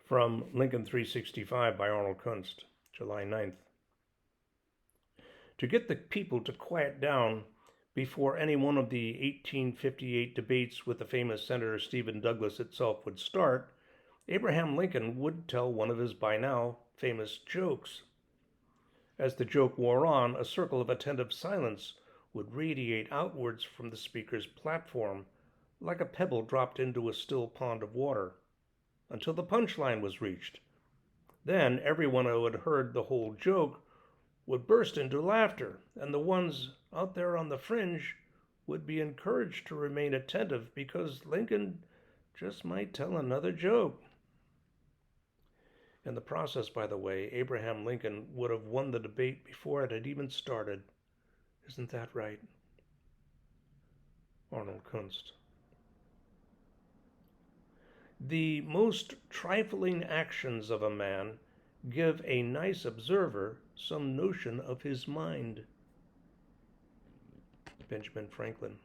From Lincoln 365 by Arnold Kunst, July 9th. To get the people to quiet down before any one of the 1858 debates with the famous Senator Stephen Douglas itself would start, Abraham Lincoln would tell one of his by now famous jokes. As the joke wore on, a circle of attentive silence would radiate outwards from the speaker's platform, like a pebble dropped into a still pond of water, until the punchline was reached. Then everyone who had heard the whole joke would burst into laughter, and the ones out there on the fringe would be encouraged to remain attentive because Lincoln just might tell another joke. In the process, by the way, Abraham Lincoln would have won the debate before it had even started. Isn't that right? Arnold Kunst. The most trifling actions of a man give a nice observer some notion of his mind. Benjamin Franklin.